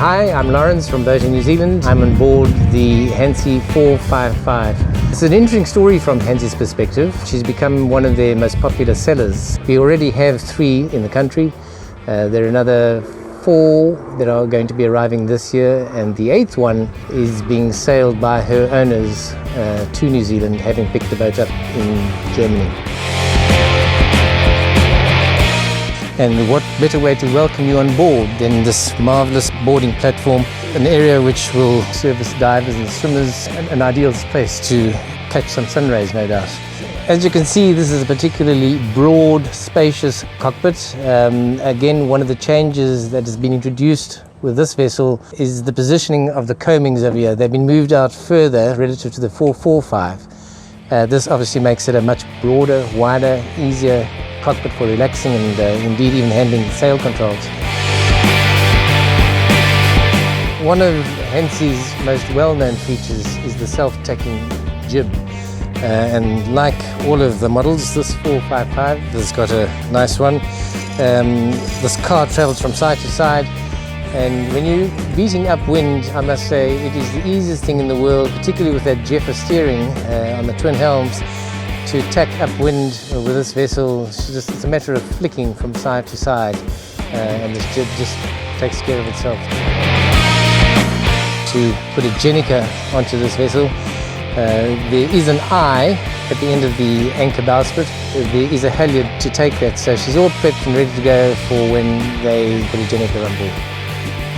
Hi, I'm Lawrence from Boating New Zealand. I'm on board the Hanse 455. It's an interesting story from Hanse's perspective. She's become one of their most popular sellers. We already have 3 in the country. There are another 4 that are going to be arriving this year, and the 8th one is being sailed by her owners to New Zealand, having picked the boat up in Germany. And what better way to welcome you on board than this marvellous boarding platform, an area which will service divers and swimmers, an ideal place to catch some sun rays, no doubt. As you can see, this is a particularly broad, spacious cockpit. Again, one of the changes that has been introduced with this vessel is the positioning of the coamings over here. They've been moved out further relative to the 445. This obviously makes it a much broader, wider, easier cockpit for relaxing and indeed even handling sail controls. One of Hanse's most well-known features is the self-tacking jib. And like all of the models, this 455 has got a nice one. This car travels from side to side, and when you're beating upwind, I must say it is the easiest thing in the world, particularly with that Jeffer steering on the twin helms, to tack upwind with this vessel. It's a matter of flicking from side to side, and this jib just takes care of itself. To put a jenica onto this vessel, there is an eye at the end of the anchor bowsprit. There is a halyard to take that, so she's all prepped and ready to go for when they put a jenica on board.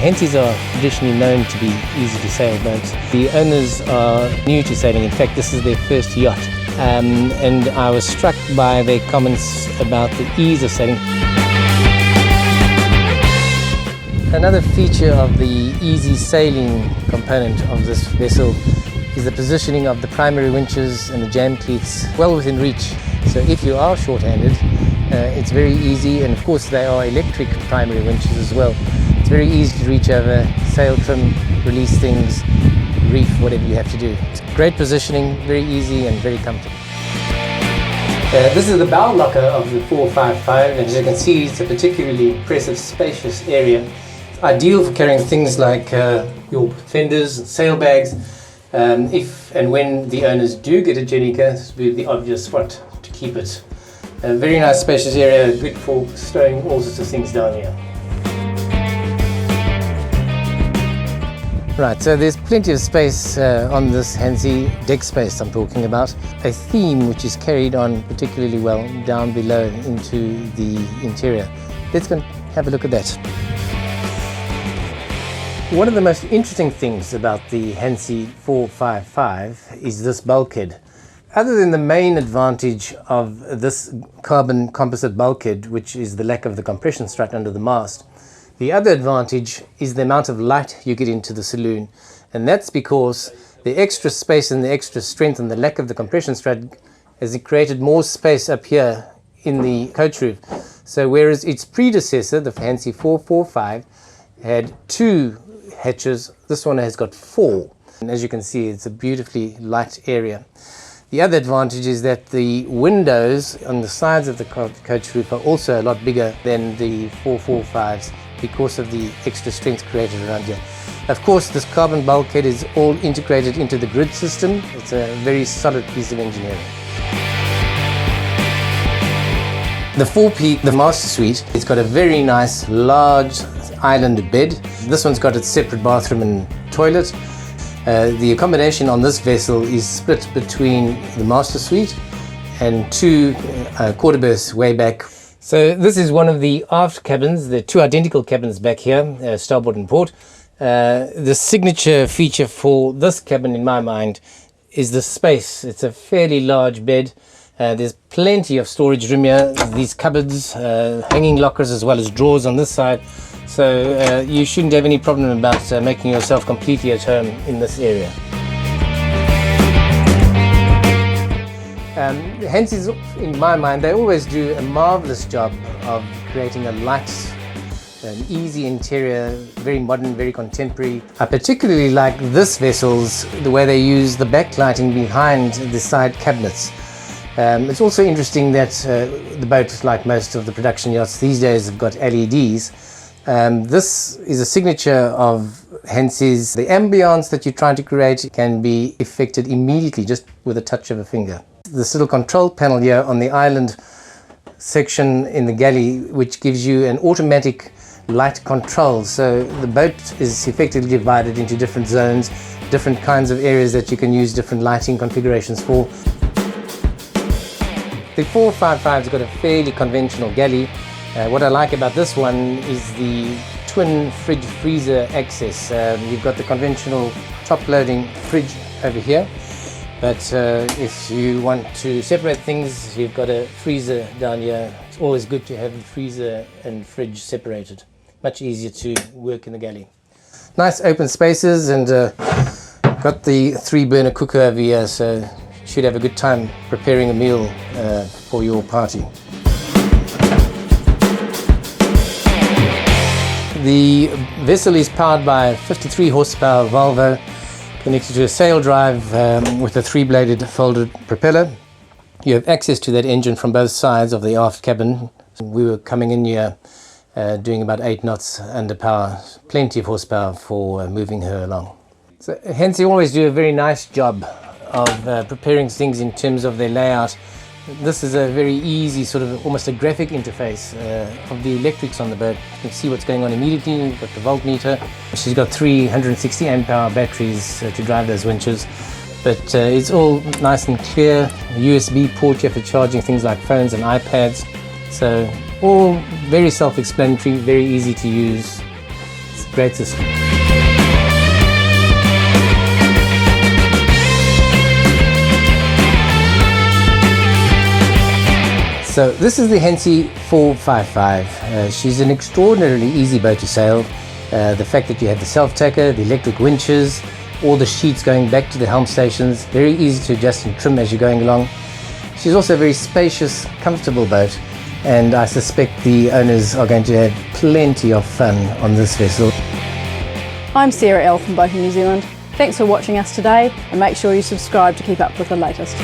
Hanses are traditionally known to be easy to sail boats. The owners are new to sailing. In fact, this is their first yacht. And I was struck by their comments about the ease of sailing. Another feature of the easy sailing component of this vessel is the positioning of the primary winches and the jam cleats well within reach. So if you are short-handed, it's very easy, and of course they are electric primary winches as well. It's very easy to reach over, sail trim, release things, reef, whatever you have to do. It's great positioning, very easy and very comfortable. This is the bow locker of the 455, and as you can see, it's a particularly impressive, spacious area. It's ideal for carrying things like your fenders and sail bags. If and when the owners do get a jenica, this will be the obvious spot to keep it. A very nice, spacious area, good for stowing all sorts of things down here. Right, so there's plenty of space on this Hanse, deck space I'm talking about. A theme which is carried on particularly well down below into the interior. Let's go and have a look at that. One of the most interesting things about the Hanse 455 is this bulkhead. Other than the main advantage of this carbon composite bulkhead, which is the lack of the compression strut under the mast, the other advantage is the amount of light you get into the saloon, and that's because the extra space and the extra strength and the lack of the compression strut has created more space up here in the coach roof. So whereas its predecessor, the Hanse 445, had 2 hatches, this one has got 4. And as you can see, it's a beautifully light area. The other advantage is that the windows on the sides of the coach roof are also a lot bigger than the 445s because of the extra strength created around here. Of course, this carbon bulkhead is all integrated into the grid system. It's a very solid piece of engineering. The 4P, the master suite, it's got a very nice large island bed. This one's got its separate bathroom and toilet. The accommodation on this vessel is split between the master suite and 2 quarter berths way back. So this is one of the aft cabins. There are 2 identical cabins back here, starboard and port. The signature feature for this cabin, in my mind, is the space. It's a fairly large bed. There's plenty of storage room here. These cupboards, hanging lockers, as well as drawers on this side. So you shouldn't have any problem about making yourself completely at home in this area. Hanse's, in my mind, they always do a marvellous job of creating a light, an easy interior, very modern, very contemporary. I particularly like this vessel's, the way they use the backlighting behind the side cabinets. It's also interesting that the boat, like most of the production yachts these days, have got LEDs. This is a signature of Hanse's. The ambience that you're trying to create can be effected immediately just with a touch of a finger. This little control panel here on the island section in the galley, which gives you an automatic light control. So the boat is effectively divided into different zones, different kinds of areas that you can use different lighting configurations for. The 455's got a fairly conventional galley. What I like about this one is the twin fridge freezer access. You've got the conventional top loading fridge over here, but if you want to separate things, you've got a freezer down here. It's always good to have the freezer and fridge separated. Much easier to work in the galley. Nice open spaces, and got the 3-burner cooker over here, so you should have a good time preparing a meal for your party. The vessel is powered by a 53 horsepower Volvo connected to a sail drive with a 3-bladed folded propeller. You have access to that engine from both sides of the aft cabin. We were coming in here doing about 8 knots under power, plenty of horsepower for moving her along. So Hanse always do a very nice job of preparing things in terms of their layout. This is a very easy, sort of almost a graphic interface of the electrics on the boat. You can see what's going on immediately. You've got the voltmeter. She's got 360 amp hour batteries to drive those winches. But it's all nice and clear. USB port here for charging things like phones and iPads. So all very self-explanatory, very easy to use. It's a great system. So this is the Hanse 455. She's an extraordinarily easy boat to sail. The fact that you have the self-tacker, the electric winches, all the sheets going back to the helm stations, very easy to adjust and trim as you're going along. She's also a very spacious, comfortable boat, and I suspect the owners are going to have plenty of fun on this vessel. I'm Sarah L from Boating New Zealand. Thanks for watching us today, and make sure you subscribe to keep up with the latest.